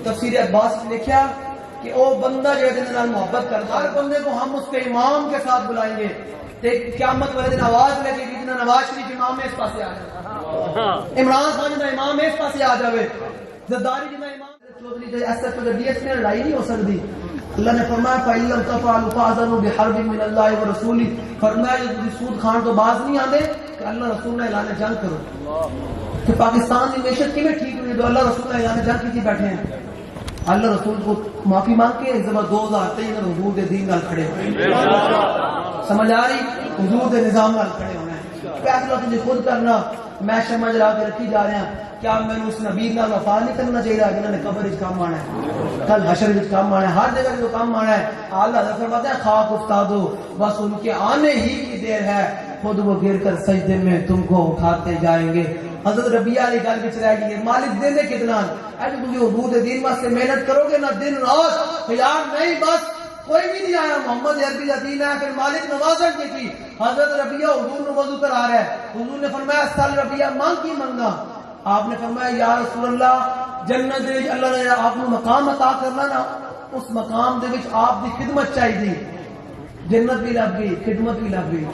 تفسیر عباس نے لکھا کہ او بندہ جو ہے جنہاں محبت کرتا ہر بندے کو ہم اس کے امام کے ساتھ بلائیں گے، قیامت والے دن آواز لگے گی جنہاں نواز شریف امام اس پاسے آ جائے، عمران خان جنہاں امام اس پاسے آ جائے، زرداری جنہاں امام چودھری جی ایس ایف ڈی ایس میں لڑائی نہیں ہو سکتی۔ اللہ نے فرمایا فَإِن لَّمْ تَفْعَلُوا فَأْذَنُوا بِحَرْبٍ مِّنَ اللَّهِ وَرَسُولِهِ، فرمایا جو تم سود کھان تو باز نہیں آندے کہ اللہ رسول نے اعلان جنگ کرو کہ پاکستان کی معیشت کیویں ٹھیک ہوئی تو اللہ رسول نے اعلان جنگ کی بیٹھے ہیں، اللہ رسول کو معافی مانگ کے اس دفعہ 2023 میں حضور کے دین نال کھڑے ہوئے، سمجھ آ رہی، حضور کے نظام نال کھڑے ہونا ہے، فیصلہ تجھے خود کرنا، میں شمع جلا کے رکھی جا رہے ہیں، کیا میں نے اس نبی نال وفا نہیں کرنا چاہیے جنہوں نے قبر وچ کام آنا ہے، کل حشر وچ کام آنا ہے، ہر جگہ جو کام آنا ہے، اعلیٰ حضرت فرماتے ہیں خاک افتادو بس ان کے آنے ہی کی دیر ہے، خود وہ گر کر سجدے میں تم کو اٹھاتے جائیں گے۔ حضرت ربیہ علی گل وچ رہ گئی ہے، مالک دے دے کتنا اے جو تم حضور دے دین واسطے محنت کرو گے نہ دن رات، یار نہیں بس کوئی بھی نہیں آیا، محمد عربی کا دین ہے، پھر مالک نوازت کی حضرت ربیہ حضور نے وضو کرا رہا ہے، حضور نے فرمایا سال ربیہ مانگ کی منگا، آپ نے فرمایا یا رسول اللہ جنت دے اللہ نے آپ کو مقام عطا کرنا نا، اس مقام دے وچ آپ دی خدمت چاہیے، جنت بھی لگ گئی خدمت بھی لگ گئی،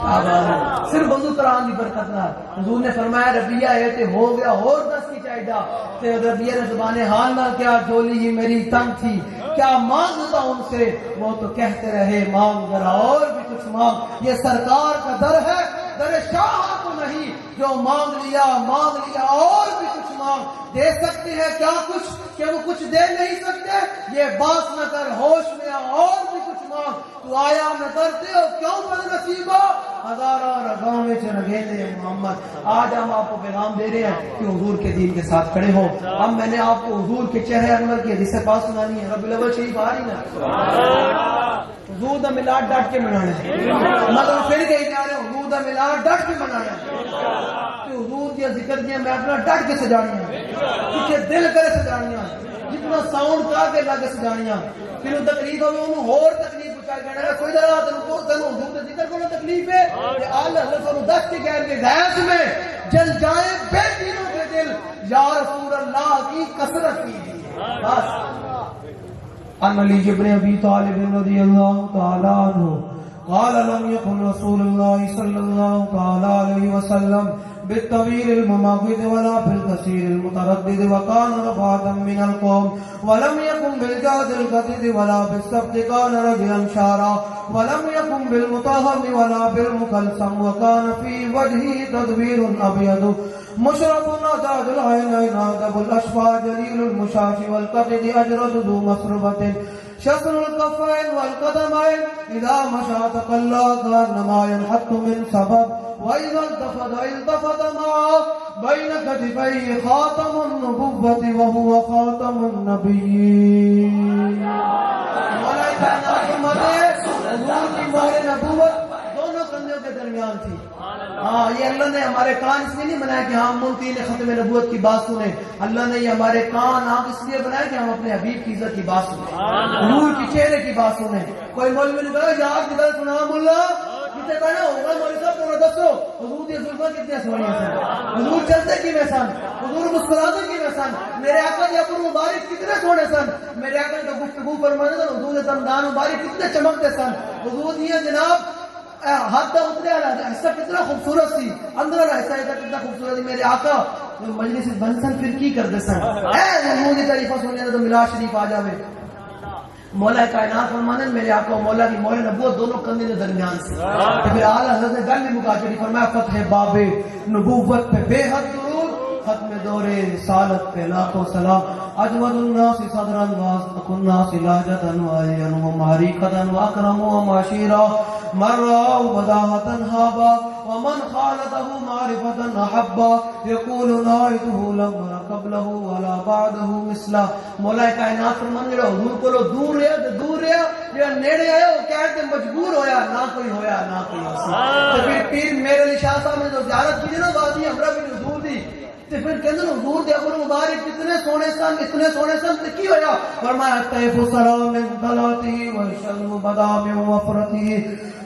صرف وضو قرآن کی برکت نال۔ حضور نے فرمایا ربیہ یہ تے ہو گیا اور دس کی چاہیے، تے ربیہ نے زبان حال نہ کیا جولی ہی میری تنگ تھی کیا مانگتا ان سے، وہ تو کہتے رہے مانگ ذرا اور بھی کچھ مانگ، یہ سرکار کا در ہے در شاہ کو نہیں، جو مانگ لیا اور بھی کچھ مانگ، دے سکتے ہیں کیا کچھ کہ وہ کچھ دے نہیں سکتے، یہ باس نہ کر ہوش میں اور بھی کچھ مانگ، تو آیا نہ کرتے ہو کیوں بد نصیبہ، ہزارہ رگاں میں رگیلے محمد۔ آج ہم آپ کو پیغام دے رہے ہیں کہ حضور کے دین کے ساتھ کھڑے ہو۔ اب میں نے آپ کو حضور کے چہرے انور کی حدیث پاک سنانی ہے، ربیع الاول شریف آ رہی نا، حضور دا میلاد ڈٹ کے منانا ہے، مطلب پھر کہیں جا رہے ہیں حضور دا میلاد ڈٹ کے منانا ہے، کہ حضور کی ذکر دیا میں اپنا ڈٹ کے سجانیاں، کچھ دل کرے سجانیاں، جتنا ساؤنڈ کا کے لگے سجانیاں، پھر تکلیف ہوئے انہوں اور تکلیف بچار کہنا ہے کوئی درہ تنوں حضور کے ذکر کو تکلیف ہے کہ آلہ حضرت صلی اللہ کے کہہ کے غیث میں جل جائیں بے دینوں کے دل، یا رسول اللہ کی کثرت کی بس۔ عن علی بن ابی طالب رضی اللہ تعالی عنہ قال لم يكن رسول الله صلى الله تعالى عليه وسلم بالطويل المماغد ولا بالقصير المتردد، وكان رفعة من القوم، ولم يكن بالجاد القتد ولا بالسبت، كان رجلا شارا، ولم يكن بالمطهم ولا بالمكلسم، وكان في وجهه تدبير أبيض مشرب نضاد العينين أدب الأشفى جليل المشاش والقتد أجرد ذو مسربة شسر الكفين والقدمين، إذا مشى تقلى كأنما ينحط من سبب، وإذا التفت معه بين كتفيه خاتم النبوة وهو خاتم النبيين۔ مولا کائنات حضور کی مہر نبوت دونوں کندھوں کے درمیان تھی۔ ہاں یہ اللہ نے ہمارے کان اس لیے نہیں بنایا کہ ہم ملکی نے ختم نبوت کی بات سنیں، اللہ نے یہ ہمارے کان آپ اس لیے بنائے کہ ہم اپنے حبیب کی عزت کی بات سنیں، حضور کی چہرے کی بات سنیں۔ کوئی مولوی نے کہا یار کدھر سنا ملا کتنے کہنا ہوگا مولوی صاحب تمہیں دسو حضور کی زلفیں کتنے سونی سن، حضور چلتے کی میں سن، حضور مسکراتے کی میں سن، میرے آقا کے ابر مبارک کتنے سونے سن، میرے آقا کا گفتگو فرمانے سن، حضور کے دندان مبارک کتنے چمکتے سن، حضور یہ جناب ہاتھ اترے والا حصہ کتنا خوبصورت سی، اندر والا حصہ کتنا خوبصورت سی، میرے آقا مجلس بن سن پھر کی کرتے سن، اے حضور کی تعریفہ سننے تو میلاد شریف آ جاوے۔ مولا کائنات فرمانے میرے آقا و مولا کی مہر نبوت دونوں کندھے کے درمیان سے، پھر اعلیٰ حضرت نے گل بھی مکا چڑی، فرمایا فتح باب نبوت پہ بے حد درود، ختم دور رسالت پہ لاکھوں سلام، اجود الناس صدرا واسطق الناس لاجتا وعلیا ومعریکتا واکرم ومعشیرا، من رآه بداهة هابا ومن خالته معرفة أحبا، يقول نائته لم نر قبله ولا بعده مثلا۔ مولا کائنات فرمانے جڑا حضور کو دور رہا تے دور رہا، جڑا نیڑے آیا وہ کہتے مجبور ہویا، نہ کوئی ہویا نہ کوئی ہوسی۔ تو پھر پیر میرے علی شاہ صاحب نے جو زیارت کی نا وادی ہمراہ بھی حضور دی، تے پھر کہندے حضور دے ابر مبارک کتنے سونے سن اتنے سونے سن تے کی ہویا، فرمایا طیف سلام من طلعته وشلم بدا من وفرته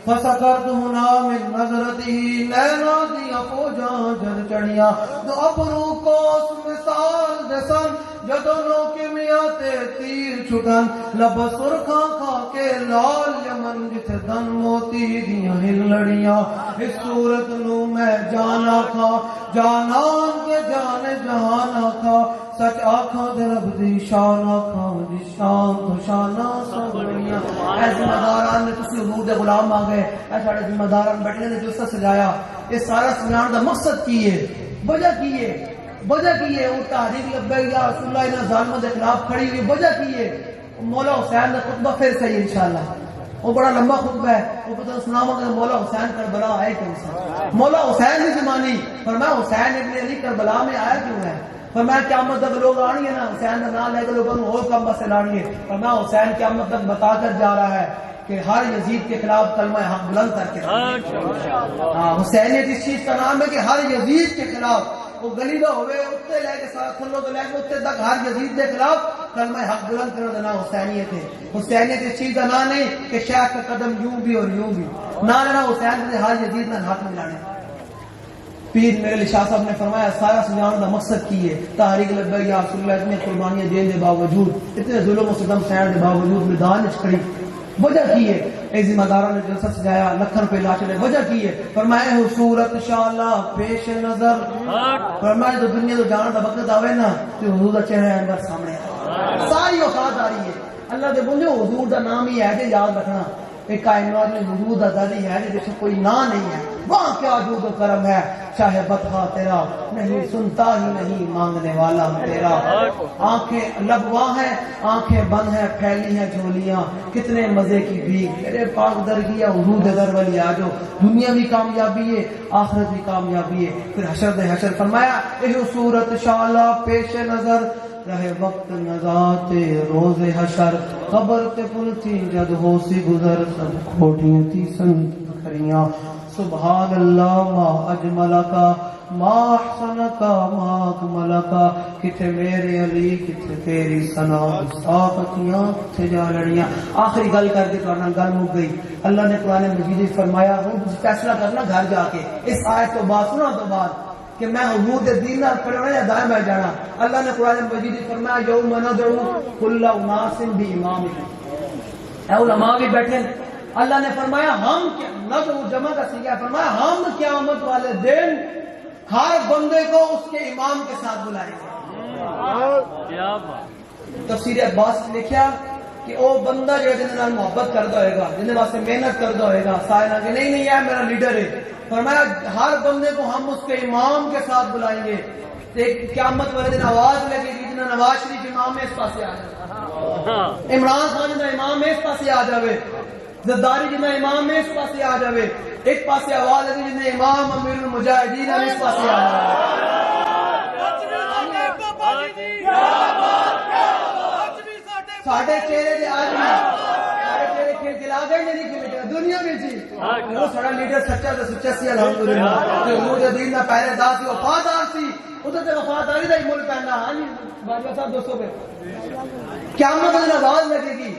فسکرتہنا من نظرتہ نینا دیا فوجاں جر چڑیاں دو ابرو کوس مثال دسن جدو نوکی میاں تے تیر چھٹن لب سرخاں کھا کے لال یمن جتھے دن موتی دیاں ہل لڑیاں اس صورت نو میں جانا تھا جانان کے جانے جہانا تھا سچ آنکھاں دے رب دی شان آنکھاں دی شان تو شانہ سبڑیاں اے ذمہ داران نے تسی حضور دے غلام آگئے اے ساڑے ذمہ داران بیٹھنے نے جلسہ سجایا اس سارا سجان دا مقصد کی ہے وجہ کی ہے وہ تحریک لبیک یا رسول اللہ انہاں ظالموں دے خلاف کھڑی ہوئی وجہ کی ہے مولا حسین نے خطبہ پھر صحیح انشاءاللہ وہ بڑا لمبا خطبہ ہے وہ پتہ سناما کہ مولا حسین کربلا آئے کیوں سے مولا حسین کی زمانی فرمایا حسین ابن علی کربلا میں آیا کیوں ہے فرمایا قیامت تک لوگ آنی ہے نا حسین کا نام لے کے لوگوں کو اور کم بس لانی ہے فرمایا حسین قیامت تک بتا کر جا رہا ہے کہ ہر یزید کے خلاف کلمہ حق بلند کر کے حسینیت اس چیز کا نام ہے کہ ہر یزید کے خلاف وہ گلیدہ ہوئے اتنے لے کے ساتھ کھلو تو لے کے اتنے تک ہر یزید کے خلاف کلمہ حق بلند کرنے دینا حسینیت ہے حسینیت اس چیز کا نام نہیں کہ شیخ کا قدم یوں بھی اور یوں بھی نہ لینا حسین سے ہر یزید میں ہاتھ ملانے پیر میرے علی شاہ صاحب نے فرمایا سارا سجان کا مقصد کی ہے تحریک لبیک یا رسول اللہ اتنے قربانیاں دینے کے باوجود اتنے ظلم و ستم سہنے کے باوجود میدان کھڑی وجہ کی ہے اے ذمہ داروں نے جلسہ سجایا لکھن پہ لا چلے وجہ کی ہے فرمایا ہو صورت انشاءاللہ پیش نظر فرمایا تو دنیا تو جان دا وقت آوے نا تو حضور دا چہرہ انور سامنے ساری وفات آ رہی ہے اللہ دے بندے حضور دا نام ہی ہے کہ یاد رکھنا ایک کائنات میں حضور دا دادی ہے جس میں کوئی نا نہیں ہے وہاں کیا جود و کرم ہے چاہے بدخواہ تیرا نہیں سنتا ہی نہیں مانگنے والا تیرا آنکھیں لب وہاں ہیں آنکھیں بند ہیں پھیلی ہیں جھولیاں کتنے مزے کی بھیک میرے پاک درگیا حضور دے در والی آجو دنیا بھی کامیابی ہے آخرت بھی کامیابی ہے پھر حشر دے حشر فرمایا اے صورت شالا پیش نظر رہے وقت نزات روز حشر قبر تے پل تھی جد ہو سی گزر سب کھوٹیاں تھی سن کھریاں سبحان اللہ ما اجمل کا ما احسن کا ما اکمل کا کتھے میرے علی کتھے تیری ثنا صافتیاں کتھے جا لڑیاں آخری گل کر کے کرنا گل ہو گئی اللہ نے قرآن مجید میں فرمایا وہ فیصلہ کرنا گھر جا کے اس آیت تو بات سنا تو بعد کہ میں حضور دے دین نال پڑھنا یا دائیں بیٹھ جانا اللہ نے قرآن مجید میں فرمایا یوم ندعو کل اناس بامامہم اے علماء بھی بیٹھے اللہ نے فرمایا ہم ندعو جمع کا سیغہ فرمایا ہم قیامت والے دن ہر بندے کو اس کے امام کے ساتھ بلائیں گے تفسیر عباس نے لکھا کہ وہ بندہ جو جن نال محبت کرتا ہوئے گا جن واسطے محنت کرتا ہوئے گا سائنہ کہ نہیں نہیں یہ میرا لیڈر ہے فرمایا ہر بندے کو ہم اس کے امام کے ساتھ بلائیں گے قیامت والے دن آواز لگے گی جنہیں نواز شریف امام اس پاسے آ جائے عمران خان جنہیں امام اس پاسے آ جائے زرداری جنہیں امام اس پاسے آ جائے ایک پاسے آواز لگے جنہیں امام امیر المجاہدین اس پاسے آ جائے ساڑھے چہرے دے آج میں ساڑھے چہرے کھیل کھلا گئے نہیں کھیلے دنیا میں جی وہ سڑا لیڈر سچا تو سچا سی الحمدللہ جو حضور دین دا پہلے دار سی وفادار سی ادھر تے وفاداری دا ہی ملک پہننا ہاں جی باجوہ صاحب دوستوں پہ قیامت میں آواز لگے گی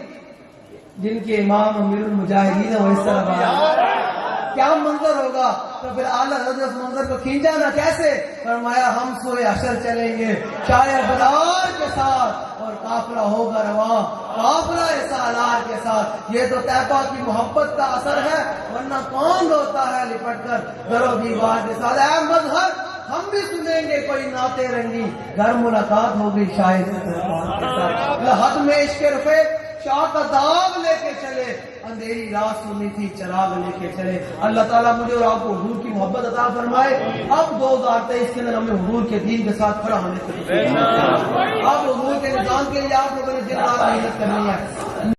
جن کے امام امیر المجاہدین وہ اس طرح بات کیا منظر ہوگا تو پھر اعلیٰ حضرت اس منظر کو کھینچا نا کیسے فرمایا ہم سوئے حشر چلیں گے شاہ بدار کے ساتھ اور قافلہ ہوگا رواں قافلہ سالار کے ساتھ یہ تو طیبہ کی محبت کا اثر ہے ورنہ کون روتا ہے لپٹ کر در و دیوار کے ساتھ اے مظہر ہم بھی سنیں گے کوئی ناتے رنگی گھر ملاقات ہوگی شاید لحد میں عشق رفے شاہ کا داغ لے کے چلے اندھیری رات سنی تھی چراغ لے کے چلے اللہ تعالیٰ مجھے اور آپ کو حضور کی محبت عطا فرمائے اب 2023 کے اندر ہمیں حضور کے دین کے ساتھ کھڑا ہونے کے لیے اب حضور کے نظام کے لیے آپ لوگوں نے جن رات محنت کرنی ہے